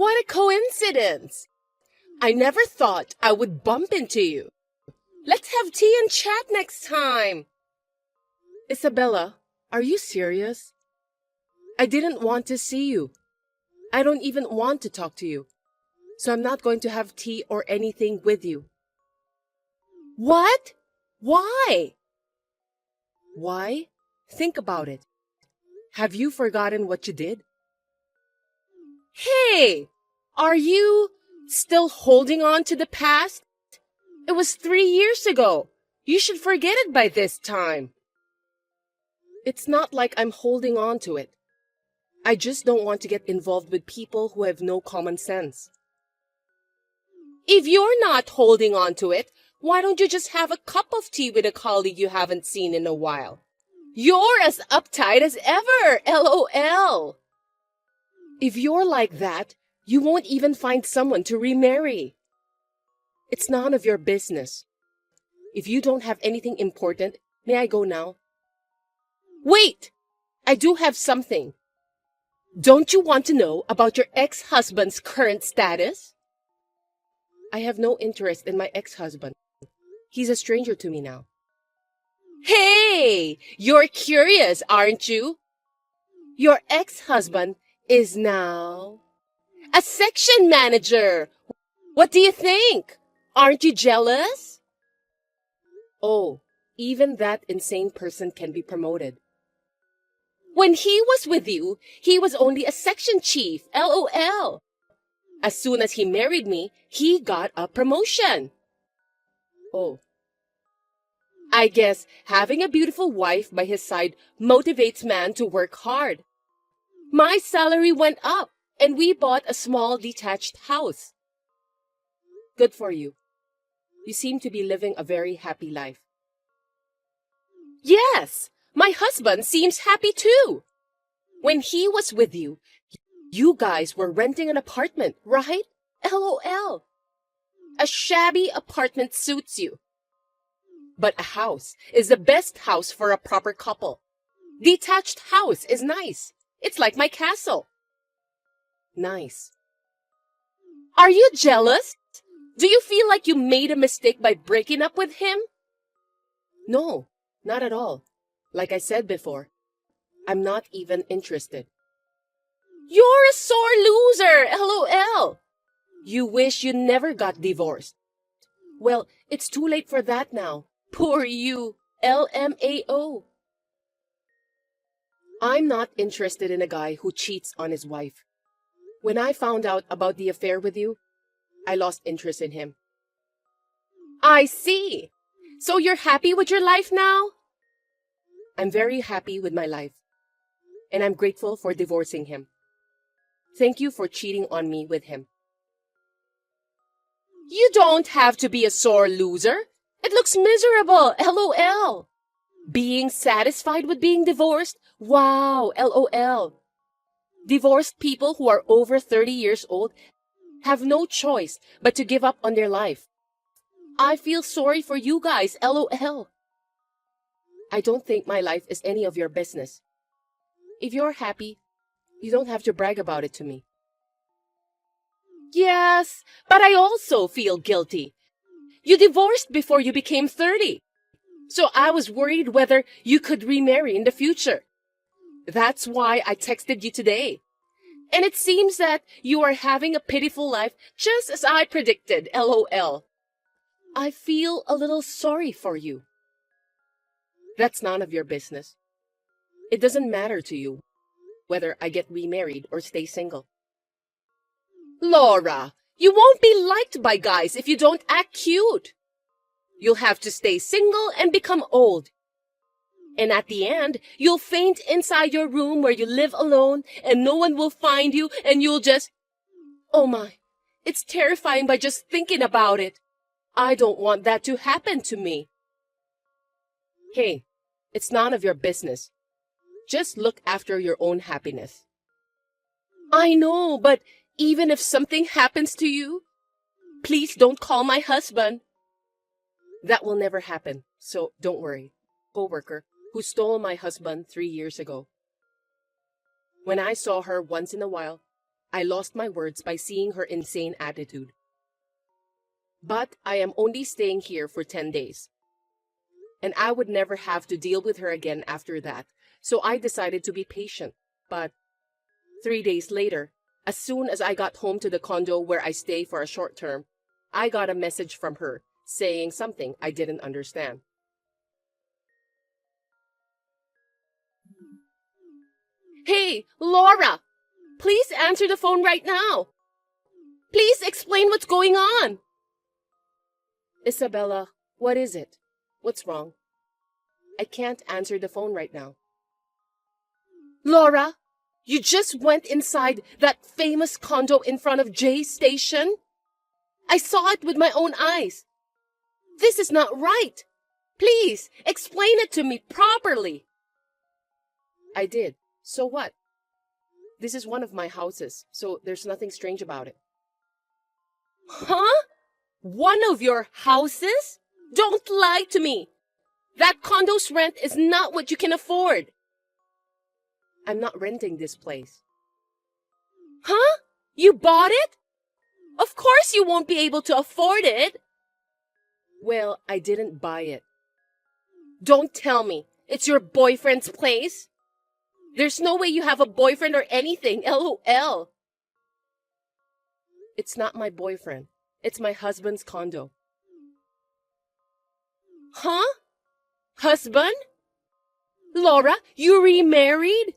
What a coincidence! I never thought I would bump into you. Let's have tea and chat next time. Isabella, are you serious? I didn't want to see you. I don't even want to talk to you. So I'm not going to have tea or anything with you. What? Why? Why? Think about it. Have you forgotten what you did? Hey, are you still holding on to the past? It was 3 years ago. You should forget it by this time. It's not like I'm holding on to it. I just don't want to get involved with people who have no common sense. If you're not holding on to it, why don't you just have a cup of tea with a colleague you haven't seen in a while? You're as uptight as ever, LOL. If you're like that, you won't even find someone to remarry. It's none of your business. If you don't have anything important, may I go now? Wait! I do have something. Don't you want to know about your ex-husband's current status? I have no interest in my ex-husband. He's a stranger to me now. Hey! You're curious, aren't you? Your ex-husband is now a section manager. What do you think? Aren't you jealous? Oh, even that insane person can be promoted. When he was with you, he was only a section chief, LOL. As soon as he married me, he got a promotion. Oh. I guess having a beautiful wife by his side motivates man to work hard. My salary went up, and we bought a small detached house. Good for you. You seem to be living a very happy life. Yes, my husband seems happy too. When he was with you, you guys were renting an apartment, right? LOL. A shabby apartment suits you. But a house is the best house for a proper couple. Detached house is nice. It's like my castle. Nice. Are you jealous? Do you feel like you made a mistake by breaking up with him? No, not at all. Like I said before, I'm not even interested. You're a sore loser, LOL. You wish you never got divorced. Well, it's too late for that now. Poor you, LMAO. I'm not interested in a guy who cheats on his wife. When I found out about the affair with you, I lost interest in him. I see. So you're happy with your life now? I'm very happy with my life. And I'm grateful for divorcing him. Thank you for cheating on me with him. You don't have to be a sore loser. It looks miserable, LOL. Being satisfied with being divorced? Wow, LOL. Divorced people who are over 30 years old have no choice but to give up on their life. I feel sorry for you guys, LOL. I don't think my life is any of your business. If you're happy, you don't have to brag about it to me. Yes, but I also feel guilty. You divorced before you became 30. So I was worried whether you could remarry in the future. That's why I texted you today. And it seems that you are having a pitiful life just as I predicted, LOL. I feel a little sorry for you. That's none of your business. It doesn't matter to you whether I get remarried or stay single. Laura, you won't be liked by guys if you don't act cute. You'll have to stay single and become old. And at the end, you'll faint inside your room where you live alone and no one will find you and you'll just... Oh my, it's terrifying by just thinking about it. I don't want that to happen to me. Hey, it's none of your business. Just look after your own happiness. I know, but even if something happens to you, please don't call my husband. That will never happen, so don't worry. Coworker who stole my husband 3 years ago. When I saw her once in a while, I lost my words by seeing her insane attitude. But I am only staying here for 10 days. And I would never have to deal with her again after that, so I decided to be patient. But 3 days later, as soon as I got home to the condo where I stay for a short term, I got a message from her saying something I didn't understand. Hey, Laura! Please answer the phone right now! Please explain what's going on! Isabella, what is it? What's wrong? I can't answer the phone right now. Laura, you just went inside that famous condo in front of Jay's station? I saw it with my own eyes. This is not right. Please, explain it to me properly. I did. So what? This is one of my houses, so there's nothing strange about it. Huh? One of your houses? Don't lie to me. That condo's rent is not what you can afford. I'm not renting this place. Huh? You bought it? Of course you won't be able to afford it. Well, I didn't buy it. Don't tell me it's your boyfriend's place. There's no way you have a boyfriend or anything, LOL. It's not my boyfriend. It's my husband's condo. Huh? Husband? Laura, you remarried?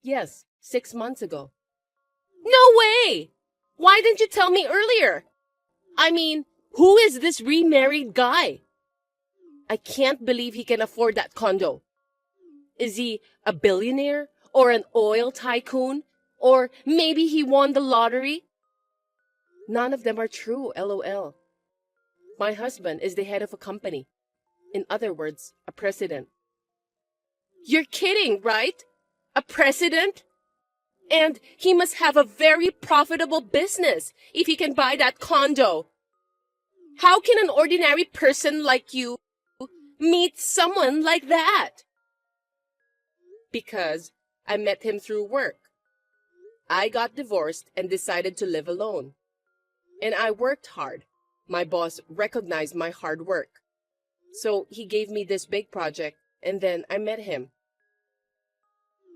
Yes, 6 months ago. No way! Why didn't you tell me earlier? I mean, who is this remarried guy? I can't believe he can afford that condo. Is he a billionaire or an oil tycoon? Or maybe he won the lottery? None of them are true, LOL. My husband is the head of a company. In other words, a president. You're kidding, right? A president? And he must have a very profitable business if he can buy that condo. How can an ordinary person like you meet someone like that? Because I met him through work. I got divorced and decided to live alone. And I worked hard. My boss recognized my hard work. So he gave me this big project, and then I met him.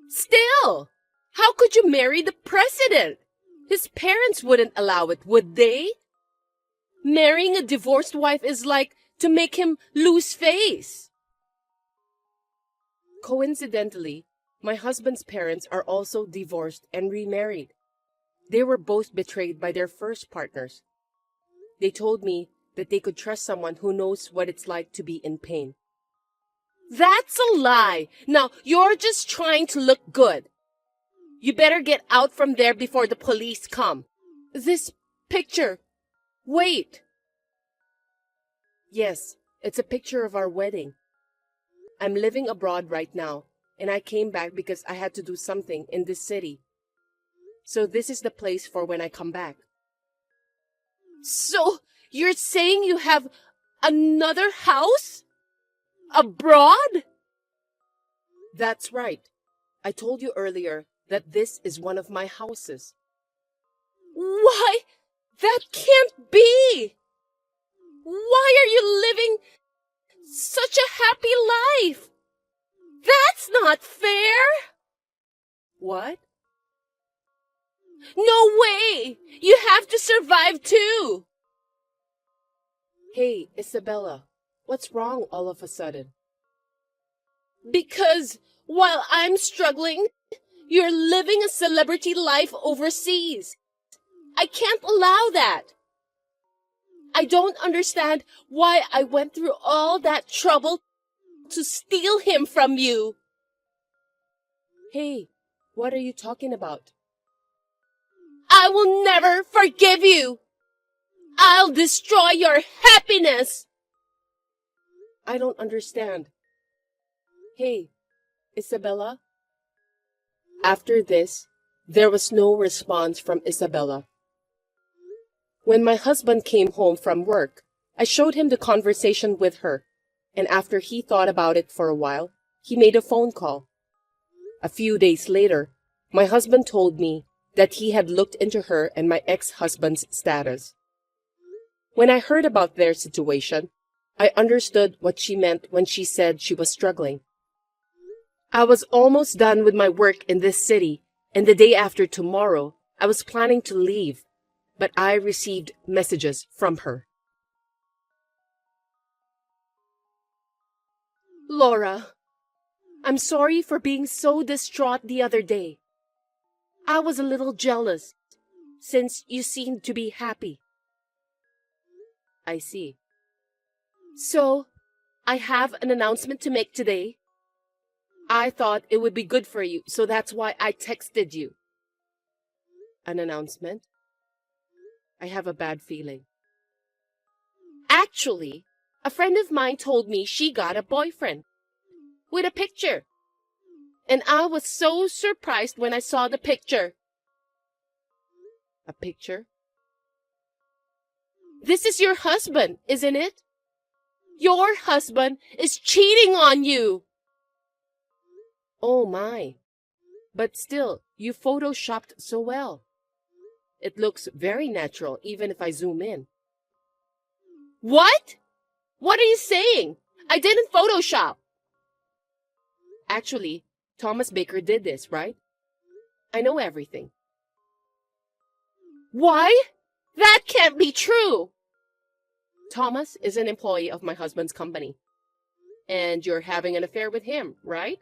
Still, how could you marry the president? His parents wouldn't allow it, would they? Marrying a divorced wife is like to make him lose face. Coincidentally, my husband's parents are also divorced and remarried. They were both betrayed by their first partners. They told me that they could trust someone who knows what it's like to be in pain. That's a lie. Now, you're just trying to look good. You better get out from there before the police come. This picture. Wait. Yes, it's a picture of our wedding. I'm living abroad right now, and I came back because I had to do something in this city. So this is the place for when I come back. So, you're saying you have another house? Abroad? That's right. I told you earlier that this is one of my houses. Why? That can't be! Why are you living such a happy life? That's not fair! What? No way! You have to survive too! Hey, Isabella, what's wrong all of a sudden? Because while I'm struggling, you're living a celebrity life overseas. I can't allow that. I don't understand why I went through all that trouble to steal him from you. Hey, what are you talking about? I will never forgive you. I'll destroy your happiness. I don't understand. Hey, Isabella? After this, there was no response from Isabella. When my husband came home from work, I showed him the conversation with her, and after he thought about it for a while, he made a phone call. A few days later, my husband told me that he had looked into her and my ex-husband's status. When I heard about their situation, I understood what she meant when she said she was struggling. I was almost done with my work in this city, and the day after tomorrow, I was planning to leave, but I received messages from her. Laura, I'm sorry for being so distraught the other day. I was a little jealous, since you seemed to be happy. I see. So, I have an announcement to make today. I thought it would be good for you, so that's why I texted you. An announcement? I have a bad feeling. Actually, a friend of mine told me she got a boyfriend with a picture. And I was so surprised when I saw the picture. A picture? This is your husband, isn't it? Your husband is cheating on you. Oh my. But still, you photoshopped so well. It looks very natural, even if I zoom in. What? What are you saying? I didn't Photoshop. Actually, Thomas Baker did this, right? I know everything. Why? That can't be true. Thomas is an employee of my husband's company. And you're having an affair with him, right?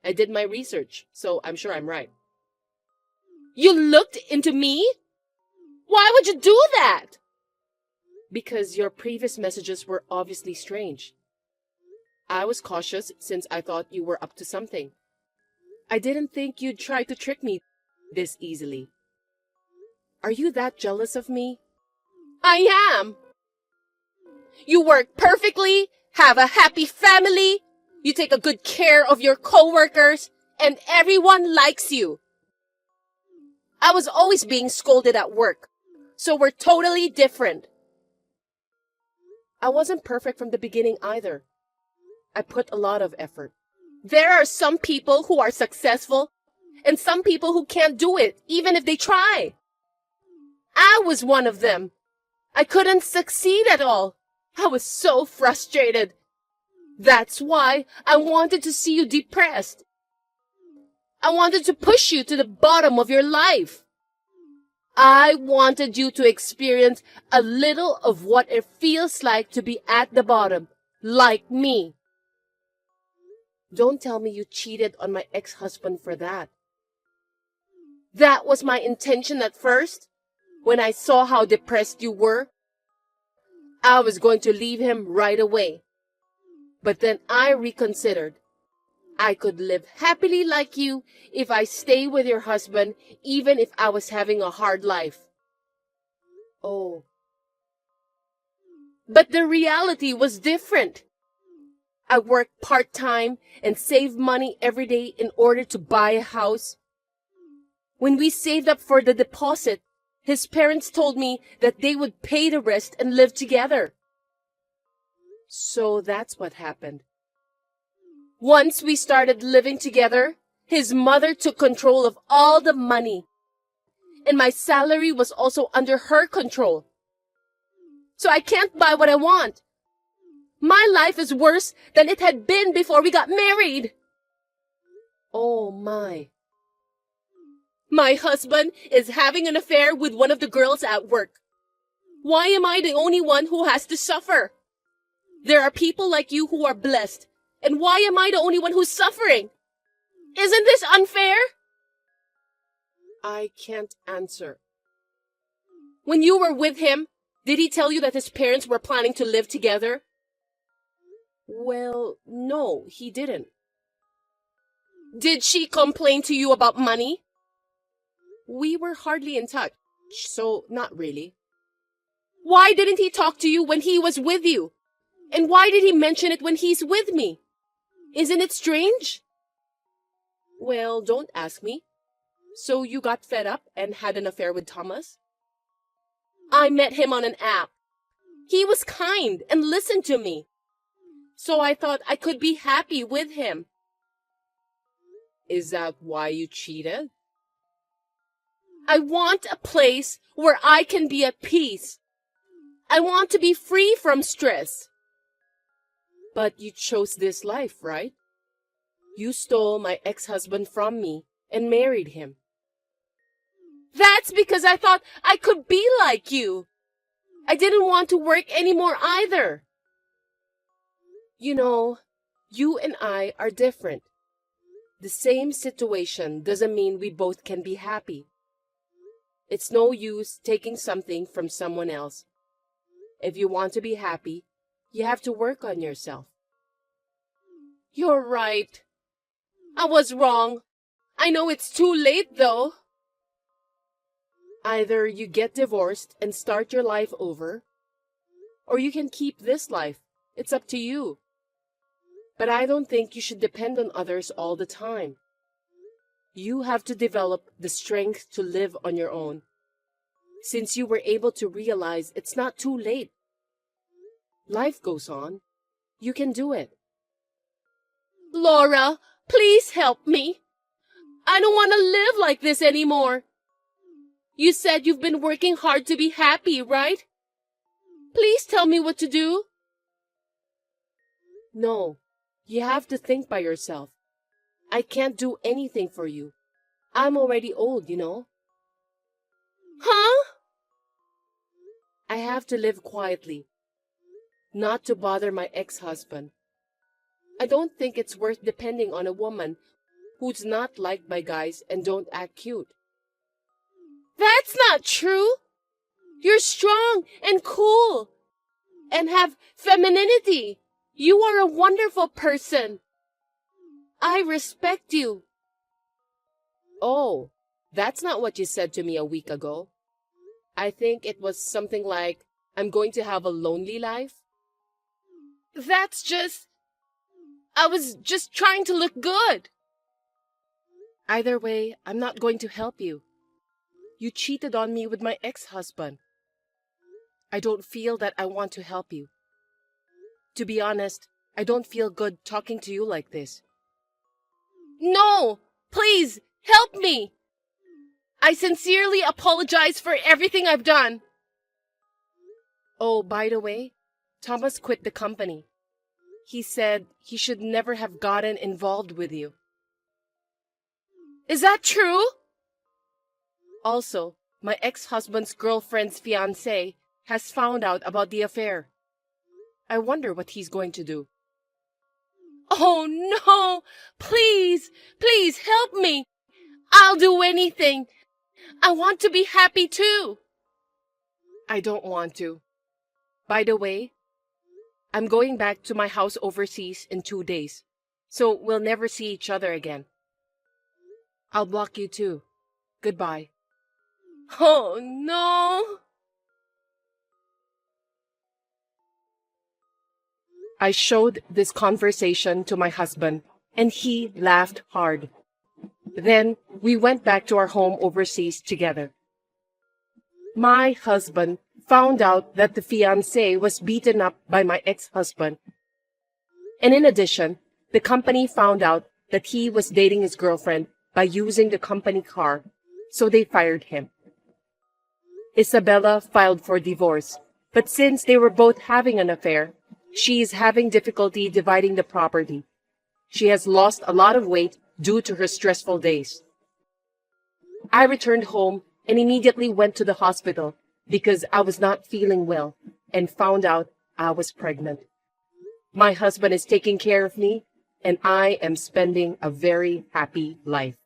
I did my research, so I'm sure I'm right. You looked into me? Why would you do that? Because your previous messages were obviously strange. I was cautious since I thought you were up to something. I didn't think you'd try to trick me this easily. Are you that jealous of me? I am. You work perfectly, have a happy family, you take a good care of your coworkers, and everyone likes you. I was always being scolded at work, so we're totally different. I wasn't perfect from the beginning either. I put a lot of effort. There are some people who are successful and some people who can't do it, even if they try. I was one of them. I couldn't succeed at all. I was so frustrated. That's why I wanted to see you depressed. I wanted to push you to the bottom of your life. I wanted you to experience a little of what it feels like to be at the bottom, like me. Don't tell me you cheated on my ex-husband for that. That was my intention at first. When I saw how depressed you were, I was going to leave him right away. But then I reconsidered. I could live happily like you if I stay with your husband, even if I was having a hard life. Oh. But the reality was different. I worked part-time and saved money every day in order to buy a house. When we saved up for the deposit, his parents told me that they would pay the rest and live together. So that's what happened. Once we started living together, his mother took control of all the money. And my salary was also under her control. So I can't buy what I want. My life is worse than it had been before we got married. Oh my. My husband is having an affair with one of the girls at work. Why am I the only one who has to suffer? There are people like you who are blessed. And why am I the only one who's suffering? Isn't this unfair? I can't answer. When you were with him, did he tell you that his parents were planning to live together? Well, no, he didn't. Did she complain to you about money? We were hardly in touch, so not really. Why didn't he talk to you when he was with you? And why did he mention it when he's with me? Isn't it strange? Well, don't ask me. So you got fed up and had an affair with Thomas? I met him on an app. He was kind and listened to me. So I thought I could be happy with him. Is that why you cheated? I want a place where I can be at peace. I want to be free from stress. But you chose this life, right? You stole my ex-husband from me and married him. That's because I thought I could be like you. I didn't want to work anymore either. You know, you and I are different. The same situation doesn't mean we both can be happy. It's no use taking something from someone else. If you want to be happy, you have to work on yourself. You're right. I was wrong. I know it's too late, though. Either you get divorced and start your life over, or you can keep this life. It's up to you. But I don't think you should depend on others all the time. You have to develop the strength to live on your own, since you were able to realize it's not too late. Life goes on. You can do it. Laura, please help me. I don't want to live like this anymore. You said you've been working hard to be happy, right? Please tell me what to do. No, you have to think by yourself. I can't do anything for you. I'm already old, you know. Huh? I have to live quietly, not to bother my ex-husband. I don't think it's worth depending on a woman who's not liked by guys and don't act cute. That's not true. You're strong and cool and have femininity. You are a wonderful person. I respect you. Oh, that's not what you said to me a week ago. I think it was something like, I'm going to have a lonely life. I was just trying to look good. Either way, I'm not going to help you. You cheated on me with my ex-husband. I don't feel that I want to help you. To be honest, I don't feel good talking to you like this. No! Please, help me! I sincerely apologize for everything I've done. Oh, by the way, Thomas quit the company. He said he should never have gotten involved with you. Is that true? Also, my ex-husband's girlfriend's fiancé has found out about the affair. I wonder what he's going to do. Oh no! Please, please help me! I'll do anything! I want to be happy too! I don't want to. By the way, I'm going back to my house overseas in 2 days, so we'll never see each other again. I'll block you too. Goodbye. Oh no! I showed this conversation to my husband, and he laughed hard. Then we went back to our home overseas together. My husband found out that the fiancé was beaten up by my ex-husband. And in addition, the company found out that he was dating his girlfriend by using the company car, so they fired him. Isabella filed for divorce, but since they were both having an affair, she is having difficulty dividing the property. She has lost a lot of weight due to her stressful days. I returned home and immediately went to the hospital because I was not feeling well and found out I was pregnant. My husband is taking care of me and I am spending a very happy life.